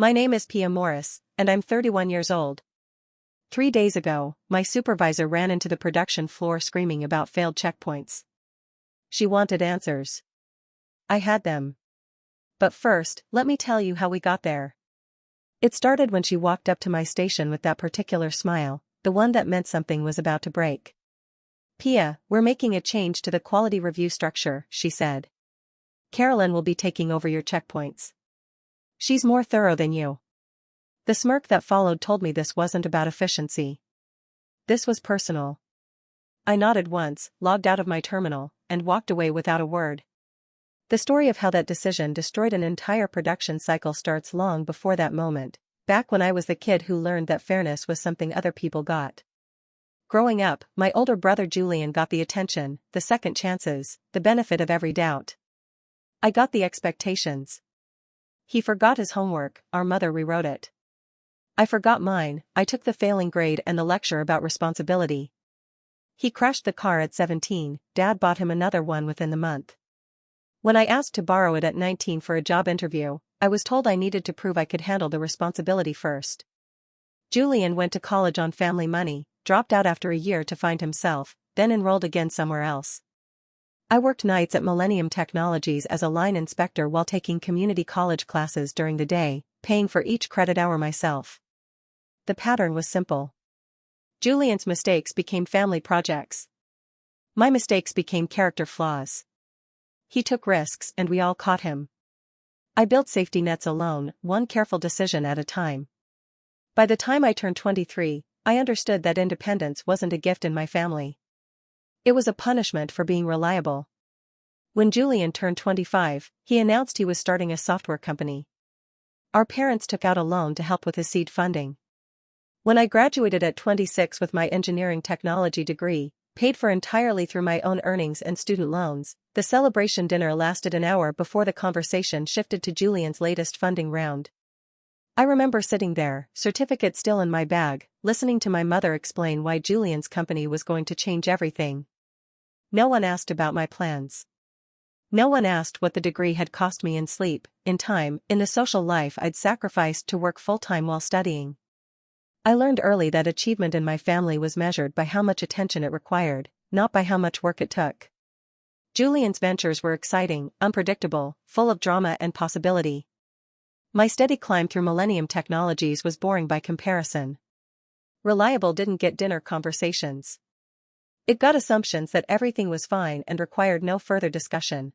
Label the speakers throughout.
Speaker 1: My name is Pia Morris, and I'm 31 years old. 3 days ago, my supervisor ran into the production floor screaming about failed checkpoints. She wanted answers. I had them. But first, let me tell you how we got there. It started when she walked up to my station with that particular smile, the one that meant something was about to break. Pia, we're making a change to the quality review structure, she said. Carolyn will be taking over your checkpoints. She's more thorough than you. The smirk that followed told me this wasn't about efficiency. This was personal. I nodded once, logged out of my terminal, and walked away without a word. The story of how that decision destroyed an entire production cycle starts long before that moment, back when I was the kid who learned that fairness was something other people got. Growing up, my older brother Julian got the attention, the second chances, the benefit of every doubt. I got the expectations. He forgot his homework, our mother rewrote it. I forgot mine, I took the failing grade and the lecture about responsibility. He crashed the car at 17, Dad bought him another one within the month. When I asked to borrow it at 19 for a job interview, I was told I needed to prove I could handle the responsibility first. Julian went to college on family money, dropped out after a year to find himself, then enrolled again somewhere else. I worked nights at Millennium Technologies as a line inspector while taking community college classes during the day, paying for each credit hour myself. The pattern was simple. Julian's mistakes became family projects. My mistakes became character flaws. He took risks and we all caught him. I built safety nets alone, one careful decision at a time. By the time I turned 23, I understood that independence wasn't a gift in my family. It was a punishment for being reliable. When Julian turned 25, he announced he was starting a software company. Our parents took out a loan to help with his seed funding. When I graduated at 26 with my engineering technology degree, paid for entirely through my own earnings and student loans, the celebration dinner lasted an hour before the conversation shifted to Julian's latest funding round. I remember sitting there, certificate still in my bag, listening to my mother explain why Julian's company was going to change everything. No one asked about my plans. No one asked what the degree had cost me in sleep, in time, in the social life I'd sacrificed to work full-time while studying. I learned early that achievement in my family was measured by how much attention it required, not by how much work it took. Julian's ventures were exciting, unpredictable, full of drama and possibility. My steady climb through Millennium Technologies was boring by comparison. Reliable didn't get dinner conversations. It got assumptions that everything was fine and required no further discussion.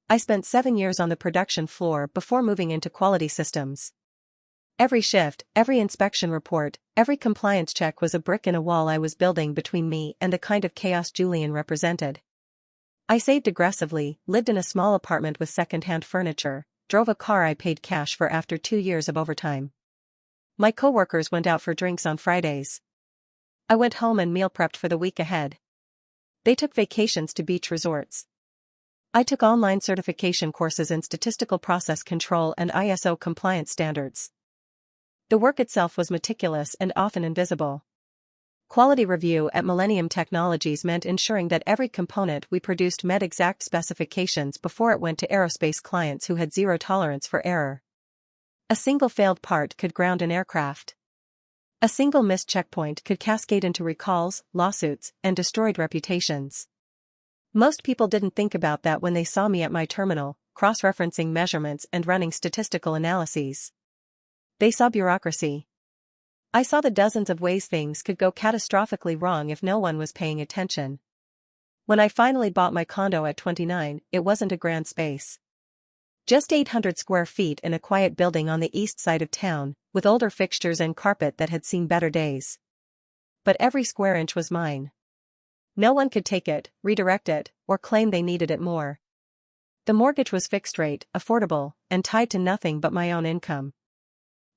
Speaker 1: I spent 7 years on the production floor before moving into quality systems. Every shift, every inspection report, every compliance check was a brick in a wall I was building between me and the kind of chaos Julian represented. I saved aggressively, lived in a small apartment with second-hand furniture, drove a car I paid cash for after 2 years of overtime. My coworkers went out for drinks on Fridays. I went home and meal prepped for the week ahead. They took vacations to beach resorts. I took online certification courses in statistical process control and ISO compliance standards. The work itself was meticulous and often invisible. Quality review at Millennium Technologies meant ensuring that every component we produced met exact specifications before it went to aerospace clients who had zero tolerance for error. A single failed part could ground an aircraft. A single missed checkpoint could cascade into recalls, lawsuits, and destroyed reputations. Most people didn't think about that when they saw me at my terminal, cross-referencing measurements and running statistical analyses. They saw bureaucracy. I saw the dozens of ways things could go catastrophically wrong if no one was paying attention. When I finally bought my condo at 29, it wasn't a grand space. Just 800 square feet in a quiet building on the east side of town, with older fixtures and carpet that had seen better days. But every square inch was mine. No one could take it, redirect it, or claim they needed it more. The mortgage was fixed rate, affordable, and tied to nothing but my own income.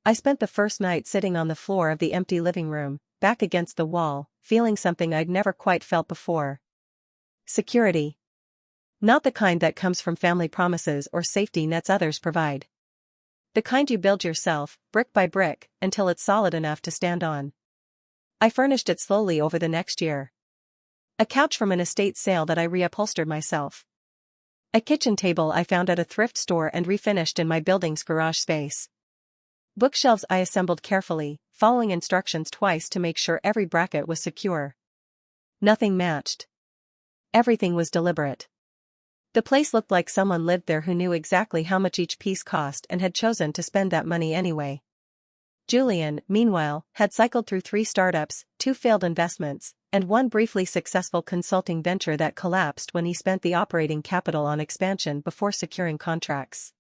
Speaker 1: I spent the first night sitting on the floor of the empty living room, back against the wall, feeling something I'd never quite felt before. Security. Not the kind that comes from family promises or safety nets others provide. The kind you build yourself, brick by brick, until it's solid enough to stand on. I furnished it slowly over the next year. A couch from an estate sale that I reupholstered myself. A kitchen table I found at a thrift store and refinished in my building's garage space. Bookshelves I assembled carefully, following instructions twice to make sure every bracket was secure. Nothing matched. Everything was deliberate. The place looked like someone lived there who knew exactly how much each piece cost and had chosen to spend that money anyway. Julian, meanwhile, had cycled through 3 startups, 2 failed investments, and 1 briefly successful consulting venture that collapsed when he spent the operating capital on expansion before securing contracts.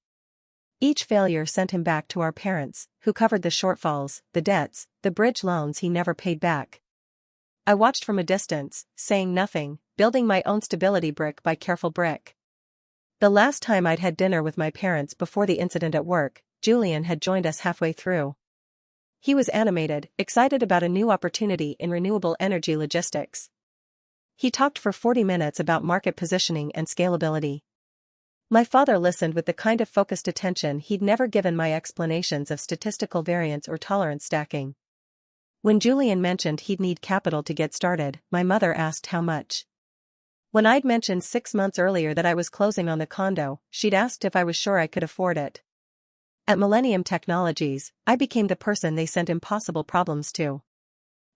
Speaker 1: Each failure sent him back to our parents, who covered the shortfalls, the debts, the bridge loans he never paid back. I watched from a distance, saying nothing, building my own stability brick by careful brick. The last time I'd had dinner with my parents before the incident at work, Julian had joined us halfway through. He was animated, excited about a new opportunity in renewable energy logistics. He talked for 40 minutes about market positioning and scalability. My father listened with the kind of focused attention he'd never given my explanations of statistical variance or tolerance stacking. When Julian mentioned he'd need capital to get started, my mother asked how much. When I'd mentioned 6 months earlier that I was closing on the condo, she'd asked if I was sure I could afford it. At Millennium Technologies, I became the person they sent impossible problems to.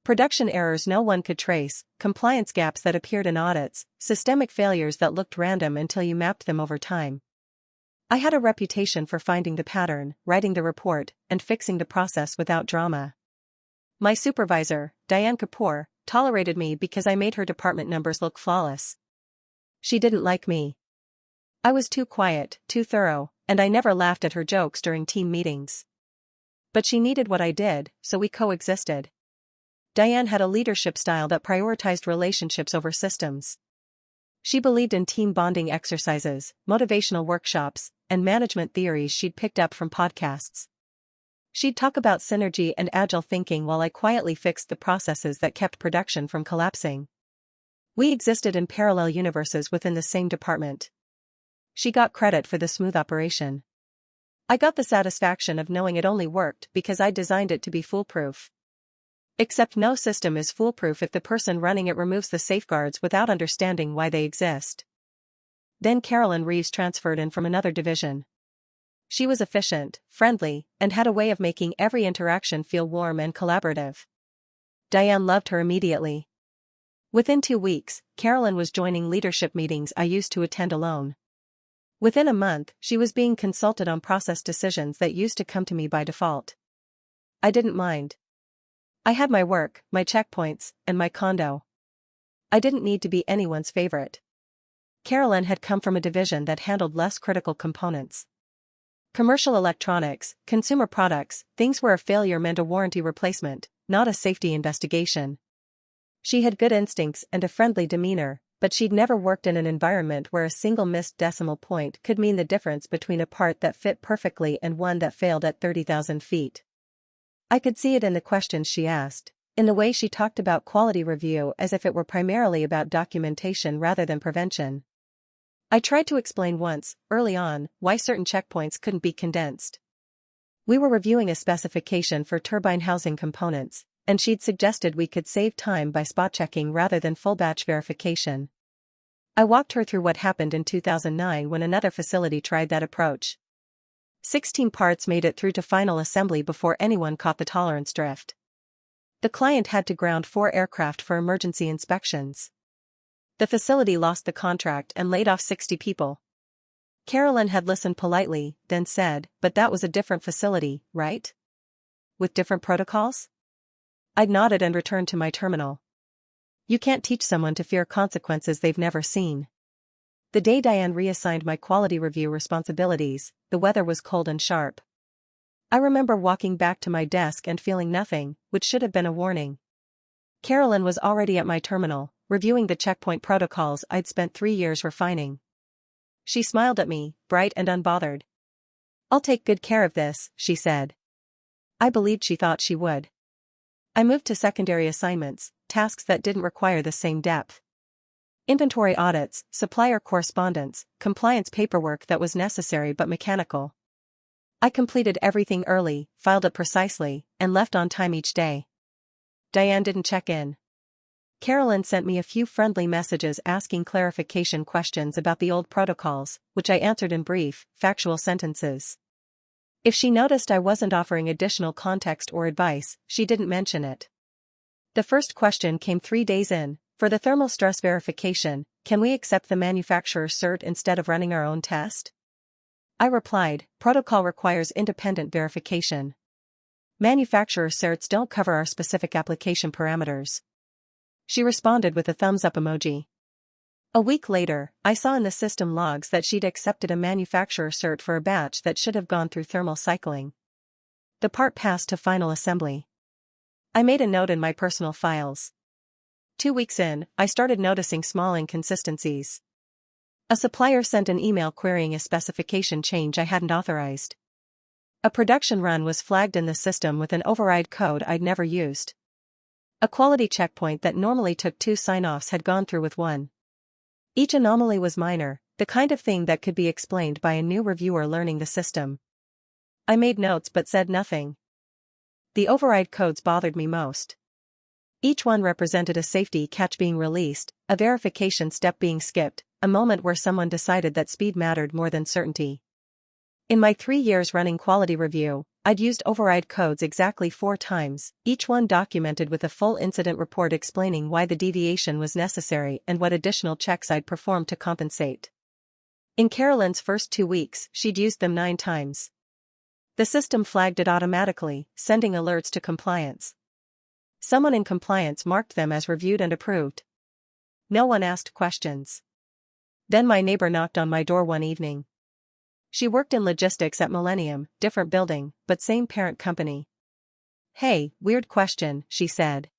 Speaker 1: Production errors no one could trace, compliance gaps that appeared in audits, systemic failures that looked random until you mapped them over time. I had a reputation for finding the pattern, writing the report, and fixing the process without drama. My supervisor, Diane Kapoor, tolerated me because I made her department numbers look flawless. She didn't like me. I was too quiet, too thorough, and I never laughed at her jokes during team meetings. But she needed what I did, so we coexisted. Diane had a leadership style that prioritized relationships over systems. She believed in team bonding exercises, motivational workshops, and management theories she'd picked up from podcasts. She'd talk about synergy and agile thinking while I quietly fixed the processes that kept production from collapsing. We existed in parallel universes within the same department. She got credit for the smooth operation. I got the satisfaction of knowing it only worked because I designed it to be foolproof. Except no system is foolproof if the person running it removes the safeguards without understanding why they exist. Then Carolyn Reeves transferred in from another division. She was efficient, friendly, and had a way of making every interaction feel warm and collaborative. Diane loved her immediately. Within 2 weeks, Carolyn was joining leadership meetings I used to attend alone. Within a month, she was being consulted on process decisions that used to come to me by default. I didn't mind. I had my work, my checkpoints, and my condo. I didn't need to be anyone's favorite. Carolyn had come from a division that handled less critical components. Commercial electronics, consumer products, things where a failure meant a warranty replacement, not a safety investigation. She had good instincts and a friendly demeanor, but she'd never worked in an environment where a single missed decimal point could mean the difference between a part that fit perfectly and one that failed at 30,000 feet. I could see it in the questions she asked, in the way she talked about quality review as if it were primarily about documentation rather than prevention. I tried to explain once, early on, why certain checkpoints couldn't be condensed. We were reviewing a specification for turbine housing components, and she'd suggested we could save time by spot checking rather than full batch verification. I walked her through what happened in 2009 when another facility tried that approach. 16 parts made it through to final assembly before anyone caught the tolerance drift. The client had to ground 4 aircraft for emergency inspections. The facility lost the contract and laid off 60 people. Carolyn had listened politely, then said, "But that was a different facility, right? With different protocols?" I'd nodded and returned to my terminal. You can't teach someone to fear consequences they've never seen. The day Diane reassigned my quality review responsibilities, the weather was cold and sharp. I remember walking back to my desk and feeling nothing, which should have been a warning. Carolyn was already at my terminal, reviewing the checkpoint protocols I'd spent 3 years refining. She smiled at me, bright and unbothered. "I'll take good care of this," she said. I believed she thought she would. I moved to secondary assignments, tasks that didn't require the same depth. Inventory audits, supplier correspondence, compliance paperwork that was necessary but mechanical. I completed everything early, filed it precisely, and left on time each day. Diane didn't check in. Carolyn sent me a few friendly messages asking clarification questions about the old protocols, which I answered in brief, factual sentences. If she noticed I wasn't offering additional context or advice, she didn't mention it. The first question came 3 days in. For the thermal stress verification, can we accept the manufacturer's cert instead of running our own test? I replied, protocol requires independent verification. Manufacturer certs don't cover our specific application parameters. She responded with a thumbs up emoji. A week later, I saw in the system logs that she'd accepted a manufacturer cert for a batch that should have gone through thermal cycling. The part passed to final assembly. I made a note in my personal files. 2 weeks in, I started noticing small inconsistencies. A supplier sent an email querying a specification change I hadn't authorized. A production run was flagged in the system with an override code I'd never used. A quality checkpoint that normally took 2 sign-offs had gone through with 1. Each anomaly was minor, the kind of thing that could be explained by a new reviewer learning the system. I made notes but said nothing. The override codes bothered me most. Each one represented a safety catch being released, a verification step being skipped, a moment where someone decided that speed mattered more than certainty. In my 3 years running quality review, I'd used override codes exactly 4 times, each one documented with a full incident report explaining why the deviation was necessary and what additional checks I'd performed to compensate. In Carolyn's first 2 weeks, she'd used them 9 times. The system flagged it automatically, sending alerts to compliance. Someone in compliance marked them as reviewed and approved. No one asked questions. Then my neighbor knocked on my door one evening. She worked in logistics at Millennium, different building, but same parent company. "Hey, weird question," she said.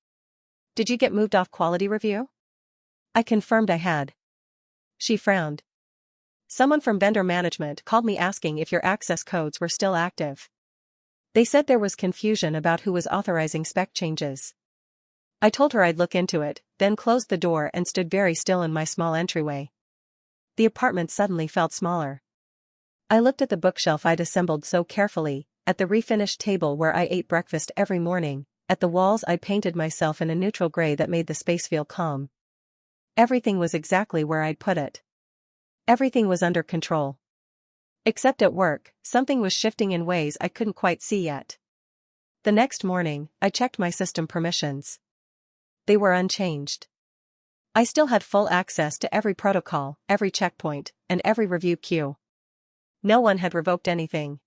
Speaker 1: "Did you get moved off quality review?" I confirmed I had. She frowned. "Someone from vendor management called me asking if your access codes were still active. They said there was confusion about who was authorizing spec changes." I told her I'd look into it, then closed the door and stood very still in my small entryway. The apartment suddenly felt smaller. I looked at the bookshelf I'd assembled so carefully, at the refinished table where I ate breakfast every morning, at the walls I'd painted myself in a neutral gray that made the space feel calm. Everything was exactly where I'd put it. Everything was under control. Except at work, something was shifting in ways I couldn't quite see yet. The next morning, I checked my system permissions. They were unchanged. I still had full access to every protocol, every checkpoint, and every review queue. No one had revoked anything.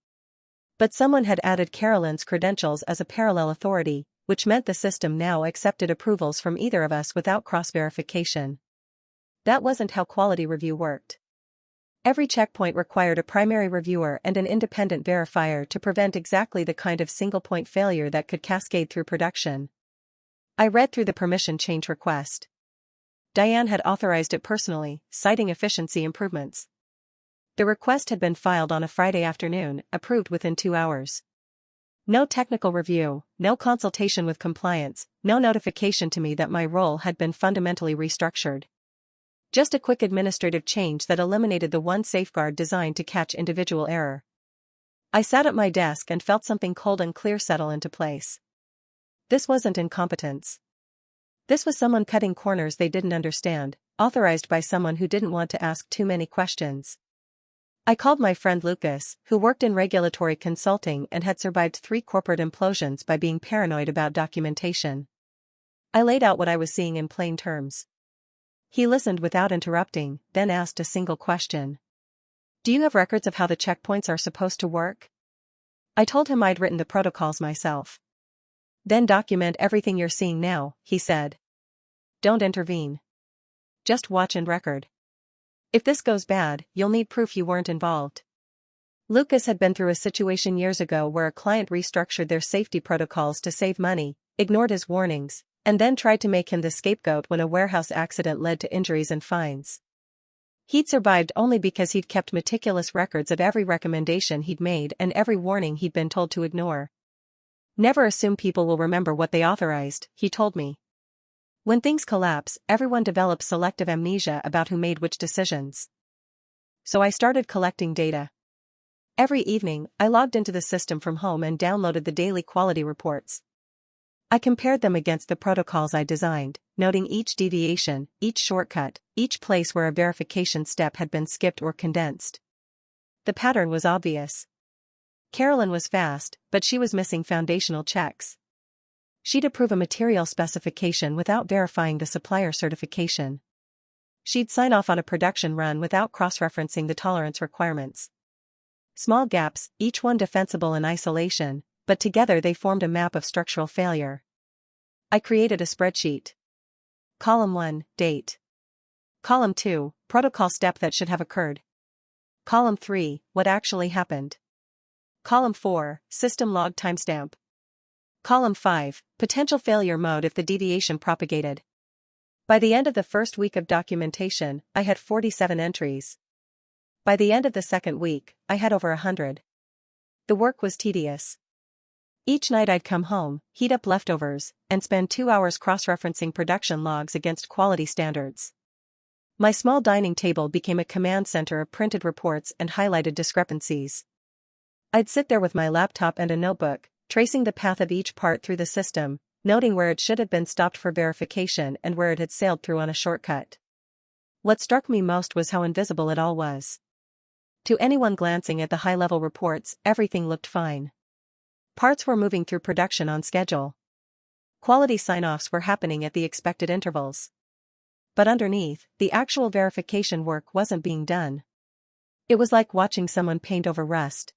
Speaker 1: But someone had added Carolyn's credentials as a parallel authority, which meant the system now accepted approvals from either of us without cross-verification. That wasn't how quality review worked. Every checkpoint required a primary reviewer and an independent verifier to prevent exactly the kind of single-point failure that could cascade through production. I read through the permission change request. Diane had authorized it personally, citing efficiency improvements. The request had been filed on a Friday afternoon, approved within 2 hours. No technical review, no consultation with compliance, no notification to me that my role had been fundamentally restructured. Just a quick administrative change that eliminated the one safeguard designed to catch individual error. I sat at my desk and felt something cold and clear settle into place. This wasn't incompetence. This was someone cutting corners they didn't understand, authorized by someone who didn't want to ask too many questions. I called my friend Lucas, who worked in regulatory consulting and had survived 3 corporate implosions by being paranoid about documentation. I laid out what I was seeing in plain terms. He listened without interrupting, then asked a single question. "Do you have records of how the checkpoints are supposed to work?" I told him I'd written the protocols myself. "Then document everything you're seeing now," he said. "Don't intervene. Just watch and record. If this goes bad, you'll need proof you weren't involved." Lucas had been through a situation years ago where a client restructured their safety protocols to save money, ignored his warnings, and then tried to make him the scapegoat when a warehouse accident led to injuries and fines. He'd survived only because he'd kept meticulous records of every recommendation he'd made and every warning he'd been told to ignore. "Never assume people will remember what they authorized," he told me. "When things collapse, everyone develops selective amnesia about who made which decisions." So I started collecting data. Every evening, I logged into the system from home and downloaded the daily quality reports. I compared them against the protocols I designed, noting each deviation, each shortcut, each place where a verification step had been skipped or condensed. The pattern was obvious. Carolyn was fast, but she was missing foundational checks. She'd approve a material specification without verifying the supplier certification. She'd sign off on a production run without cross-referencing the tolerance requirements. Small gaps, each one defensible in isolation, but together they formed a map of structural failure. I created a spreadsheet. Column 1, date. Column 2, protocol step that should have occurred. Column 3, what actually happened. Column 4, system log timestamp. Column 5, potential failure mode if the deviation propagated. By the end of the first week of documentation, I had 47 entries. By the end of the second week, I had over 100. The work was tedious. Each night I'd come home, heat up leftovers, and spend 2 hours cross-referencing production logs against quality standards. My small dining table became a command center of printed reports and highlighted discrepancies. I'd sit there with my laptop and a notebook, tracing the path of each part through the system, noting where it should have been stopped for verification and where it had sailed through on a shortcut. What struck me most was how invisible it all was. To anyone glancing at the high-level reports, everything looked fine. Parts were moving through production on schedule. Quality sign-offs were happening at the expected intervals. But underneath, the actual verification work wasn't being done. It was like watching someone paint over rust.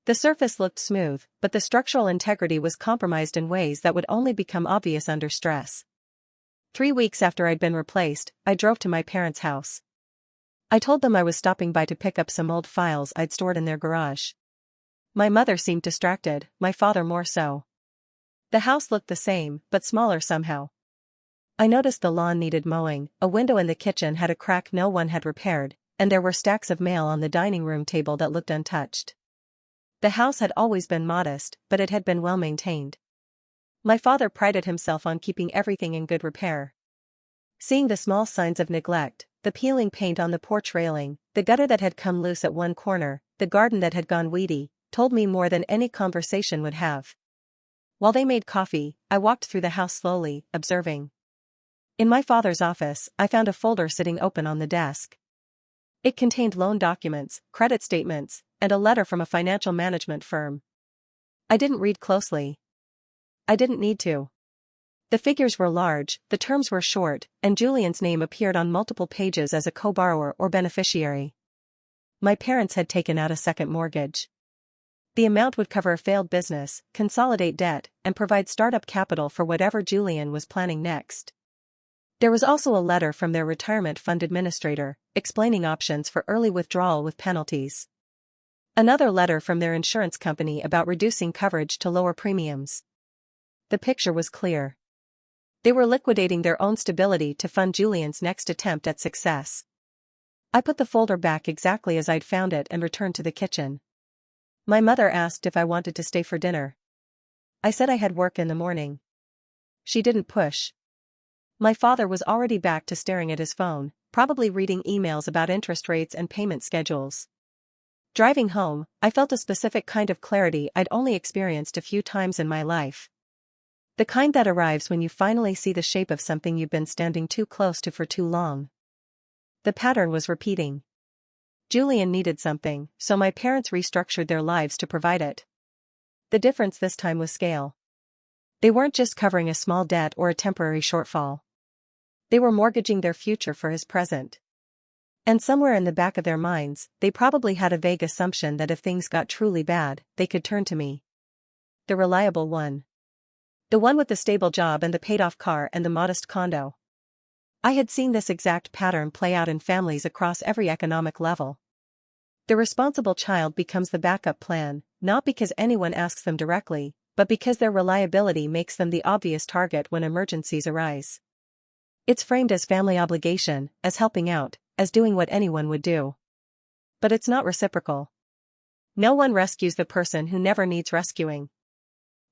Speaker 1: The surface looked smooth, but the structural integrity was compromised in ways that would only become obvious under stress. 3 weeks after I'd been replaced, I drove to my parents' house. I told them I was stopping by to pick up some old files I'd stored in their garage. My mother seemed distracted, my father more so. The house looked the same, but smaller somehow. I noticed the lawn needed mowing, a window in the kitchen had a crack no one had repaired, and there were stacks of mail on the dining room table that looked untouched. The house had always been modest, but it had been well maintained. My father prided himself on keeping everything in good repair. Seeing the small signs of neglect, the peeling paint on the porch railing, the gutter that had come loose at one corner, the garden that had gone weedy, told me more than any conversation would have. While they made coffee, I walked through the house slowly, observing. In my father's office, I found a folder sitting open on the desk. It contained loan documents, credit statements, and a letter from a financial management firm. I didn't read closely. I didn't need to. The figures were large, the terms were short, and Julian's name appeared on multiple pages as a co-borrower or beneficiary. My parents had taken out a second mortgage. The amount would cover a failed business, consolidate debt, and provide startup capital for whatever Julian was planning next. There was also a letter from their retirement fund administrator, explaining options for early withdrawal with penalties. Another letter from their insurance company about reducing coverage to lower premiums. The picture was clear. They were liquidating their own stability to fund Julian's next attempt at success. I put the folder back exactly as I'd found it and returned to the kitchen. My mother asked if I wanted to stay for dinner. I said I had work in the morning. She didn't push. My father was already back to staring at his phone, probably reading emails about interest rates and payment schedules. Driving home, I felt a specific kind of clarity I'd only experienced a few times in my life. The kind that arrives when you finally see the shape of something you've been standing too close to for too long. The pattern was repeating. Julian needed something, so my parents restructured their lives to provide it. The difference this time was scale. They weren't just covering a small debt or a temporary shortfall. They were mortgaging their future for his present. And somewhere in the back of their minds, they probably had a vague assumption that if things got truly bad, they could turn to me. The reliable one. The one with the stable job and the paid-off car and the modest condo. I had seen this exact pattern play out in families across every economic level. The responsible child becomes the backup plan, not because anyone asks them directly, but because their reliability makes them the obvious target when emergencies arise. It's framed as family obligation, as helping out, as doing what anyone would do. But it's not reciprocal. No one rescues the person who never needs rescuing.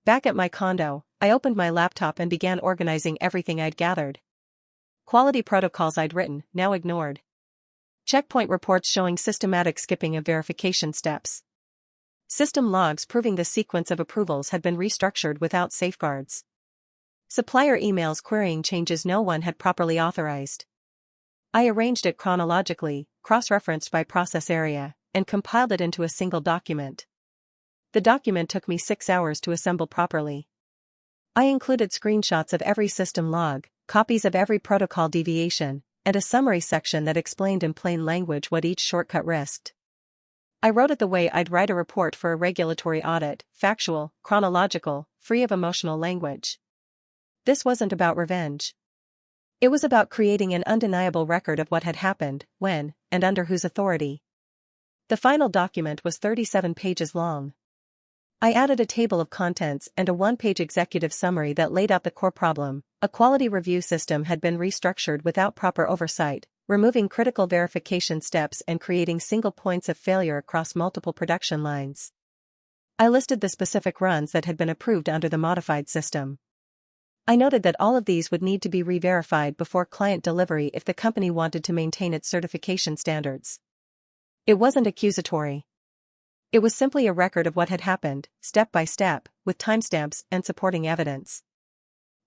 Speaker 1: Back at my condo, I opened my laptop and began organizing everything I'd gathered. Quality protocols I'd written, now ignored. Checkpoint reports showing systematic skipping of verification steps. System logs proving the sequence of approvals had been restructured without safeguards. Supplier emails querying changes no one had properly authorized. I arranged it chronologically, cross-referenced by process area, and compiled it into a single document. The document took me 6 hours to assemble properly. I included screenshots of every system log, copies of every protocol deviation, and a summary section that explained in plain language what each shortcut risked. I wrote it the way I'd write a report for a regulatory audit, factual, chronological, free of emotional language. This wasn't about revenge. It was about creating an undeniable record of what had happened, when, and under whose authority. The final document was 37 pages long. I added a table of contents and a one-page executive summary that laid out the core problem. A quality review system had been restructured without proper oversight, removing critical verification steps and creating single points of failure across multiple production lines. I listed the specific runs that had been approved under the modified system. I noted that all of these would need to be re-verified before client delivery if the company wanted to maintain its certification standards. It wasn't accusatory. It was simply a record of what had happened, step by step, with timestamps and supporting evidence.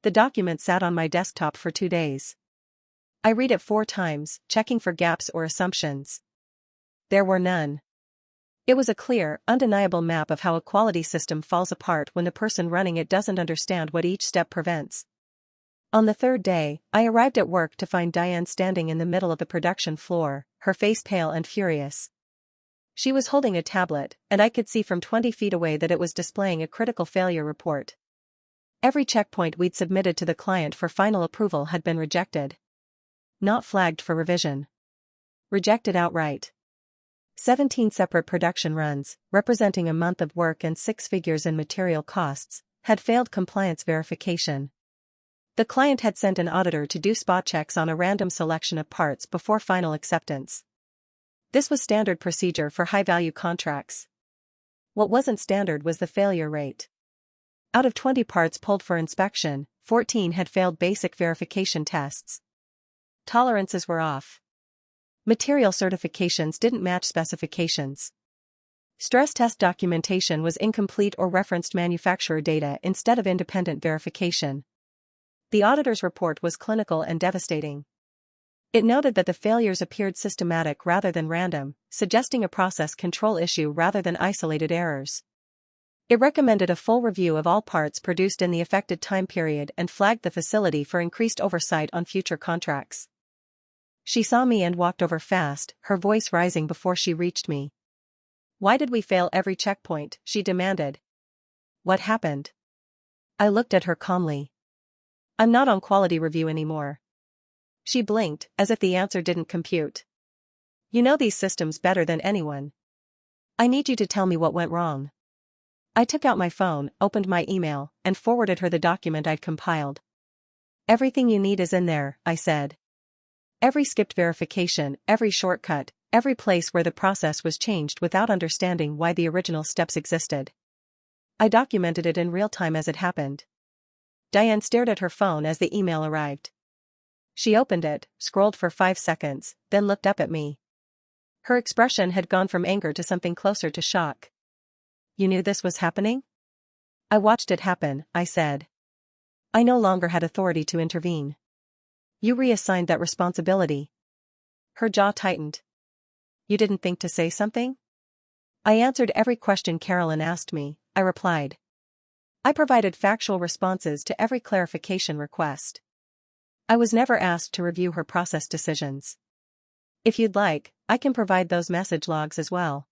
Speaker 1: The document sat on my desktop for 2 days. I read it 4 times, checking for gaps or assumptions. There were none. It was a clear, undeniable map of how a quality system falls apart when the person running it doesn't understand what each step prevents. On the 3rd day, I arrived at work to find Diane standing in the middle of the production floor, her face pale and furious. She was holding a tablet, and I could see from 20 feet away that it was displaying a critical failure report. Every checkpoint we'd submitted to the client for final approval had been rejected. Not flagged for revision. Rejected outright. 17 separate production runs, representing a month of work and 6 figures in material costs, had failed compliance verification. The client had sent an auditor to do spot checks on a random selection of parts before final acceptance. This was standard procedure for high-value contracts. What wasn't standard was the failure rate. Out of 20 parts pulled for inspection, 14 had failed basic verification tests. Tolerances were off. Material certifications didn't match specifications. Stress test documentation was incomplete or referenced manufacturer data instead of independent verification. The auditor's report was clinical and devastating. It noted that the failures appeared systematic rather than random, suggesting a process control issue rather than isolated errors. It recommended a full review of all parts produced in the affected time period and flagged the facility for increased oversight on future contracts. She saw me and walked over fast, her voice rising before she reached me. "Why did we fail every checkpoint?" she demanded. "What happened?" I looked at her calmly. "I'm not on quality review anymore." She blinked, as if the answer didn't compute. "You know these systems better than anyone. I need you to tell me what went wrong." I took out my phone, opened my email, and forwarded her the document I'd compiled. "Everything you need is in there," I said. Every skipped verification, every shortcut, every place where the process was changed without understanding why the original steps existed. I documented it in real time as it happened. Diane stared at her phone as the email arrived. She opened it, scrolled for 5 seconds, then looked up at me. Her expression had gone from anger to something closer to shock. "You knew this was happening?" "I watched it happen," I said. I no longer had authority to intervene. "You reassigned that responsibility." Her jaw tightened. "You didn't think to say something?" "I answered every question Carolyn asked me," I replied. "I provided factual responses to every clarification request. I was never asked to review her process decisions. If you'd like, I can provide those message logs as well.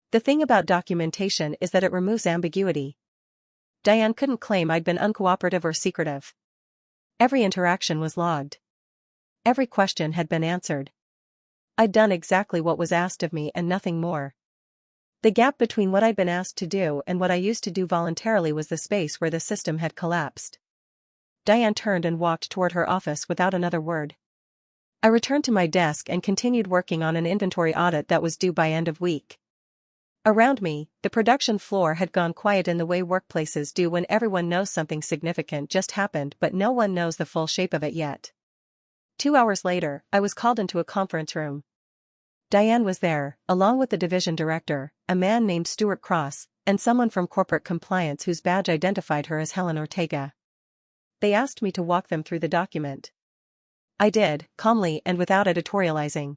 Speaker 1: The thing about documentation is that it removes ambiguity." Diane couldn't claim I'd been uncooperative or secretive. Every interaction was logged. Every question had been answered. I'd done exactly what was asked of me and nothing more. The gap between what I'd been asked to do and what I used to do voluntarily was the space where the system had collapsed. Diane turned and walked toward her office without another word. I returned to my desk and continued working on an inventory audit that was due by end of week. Around me, the production floor had gone quiet in the way workplaces do when everyone knows something significant just happened but no one knows the full shape of it yet. 2 hours later, I was called into a conference room. Diane was there, along with the division director, a man named Stuart Cross, and someone from corporate compliance whose badge identified her as Helen Ortega. They asked me to walk them through the document. I did, calmly and without editorializing.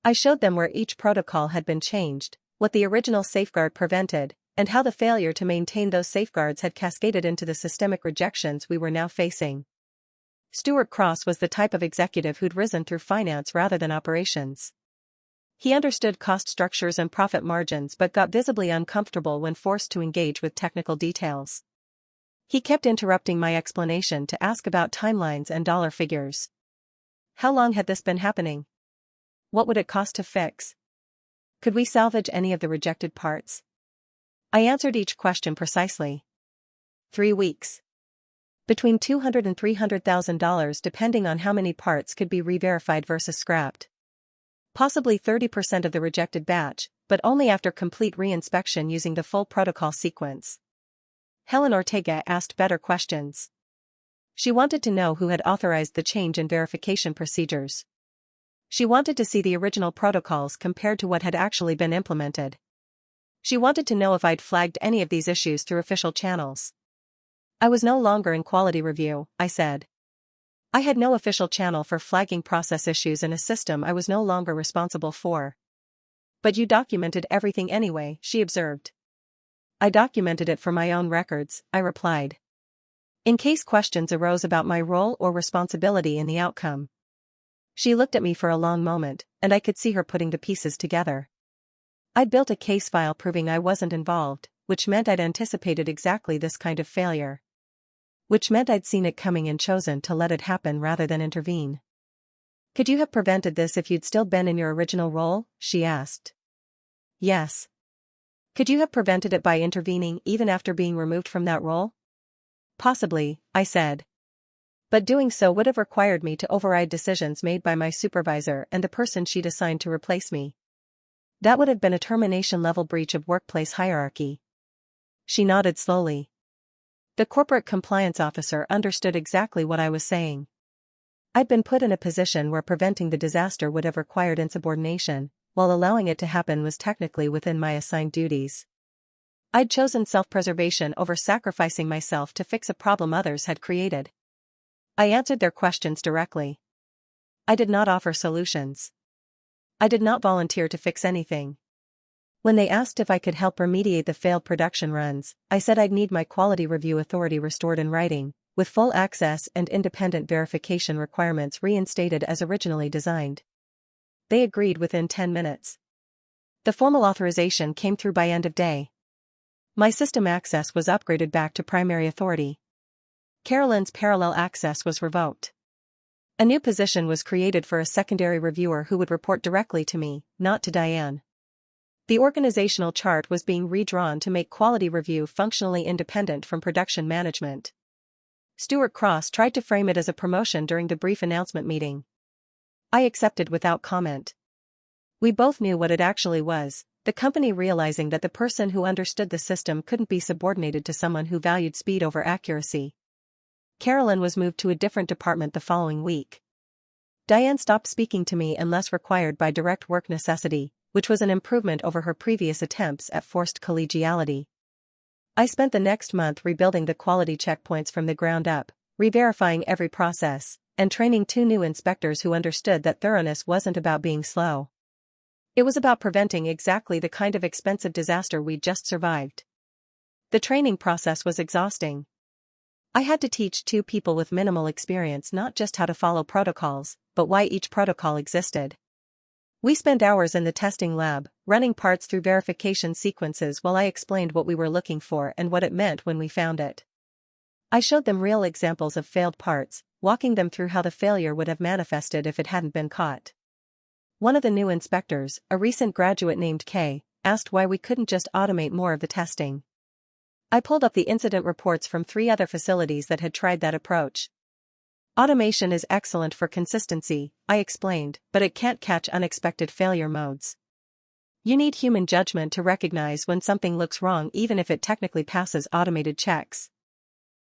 Speaker 1: I showed them where each protocol had been changed, what the original safeguard prevented, and how the failure to maintain those safeguards had cascaded into the systemic rejections we were now facing. Stuart Cross was the type of executive who'd risen through finance rather than operations. He understood cost structures and profit margins but got visibly uncomfortable when forced to engage with technical details. He kept interrupting my explanation to ask about timelines and dollar figures. How long had this been happening? What would it cost to fix? Could we salvage any of the rejected parts? I answered each question precisely. 3 weeks. Between $200,000 and $300,000 depending on how many parts could be re-verified versus scrapped. Possibly 30% of the rejected batch, but only after complete re-inspection using the full protocol sequence. Helen Ortega asked better questions. She wanted to know who had authorized the change in verification procedures. She wanted to see the original protocols compared to what had actually been implemented. She wanted to know if I'd flagged any of these issues through official channels. I was no longer in quality review, I said. I had no official channel for flagging process issues in a system I was no longer responsible for. But you documented everything anyway, she observed. I documented it for my own records, I replied. In case questions arose about my role or responsibility in the outcome. She looked at me for a long moment, and I could see her putting the pieces together. I'd built a case file proving I wasn't involved, which meant I'd anticipated exactly this kind of failure. Which meant I'd seen it coming and chosen to let it happen rather than intervene. Could you have prevented this if you'd still been in your original role? She asked. Yes. Could you have prevented it by intervening even after being removed from that role? Possibly, I said. But doing so would have required me to override decisions made by my supervisor and the person she'd assigned to replace me. That would have been a termination-level breach of workplace hierarchy. She nodded slowly. The corporate compliance officer understood exactly what I was saying. I'd been put in a position where preventing the disaster would have required insubordination, while allowing it to happen was technically within my assigned duties. I'd chosen self-preservation over sacrificing myself to fix a problem others had created. I answered their questions directly. I did not offer solutions. I did not volunteer to fix anything. When they asked if I could help remediate the failed production runs, I said I'd need my quality review authority restored in writing, with full access and independent verification requirements reinstated as originally designed. They agreed within 10 minutes. The formal authorization came through by end of day. My system access was upgraded back to primary authority. Carolyn's parallel access was revoked. A new position was created for a secondary reviewer who would report directly to me, not to Diane. The organizational chart was being redrawn to make quality review functionally independent from production management. Stuart Cross tried to frame it as a promotion during the brief announcement meeting. I accepted without comment. We both knew what it actually was, the company realizing that the person who understood the system couldn't be subordinated to someone who valued speed over accuracy. Carolyn was moved to a different department the following week. Diane stopped speaking to me unless required by direct work necessity, which was an improvement over her previous attempts at forced collegiality. I spent the next month rebuilding the quality checkpoints from the ground up, re-verifying every process, and training 2 new inspectors who understood that thoroughness wasn't about being slow. It was about preventing exactly the kind of expensive disaster we'd just survived. The training process was exhausting. I had to teach 2 people with minimal experience not just how to follow protocols, but why each protocol existed. We spent hours in the testing lab, running parts through verification sequences while I explained what we were looking for and what it meant when we found it. I showed them real examples of failed parts, walking them through how the failure would have manifested if it hadn't been caught. One of the new inspectors, a recent graduate named Kay, asked why we couldn't just automate more of the testing. I pulled up the incident reports from 3 other facilities that had tried that approach. Automation is excellent for consistency, I explained, but it can't catch unexpected failure modes. You need human judgment to recognize when something looks wrong even if it technically passes automated checks.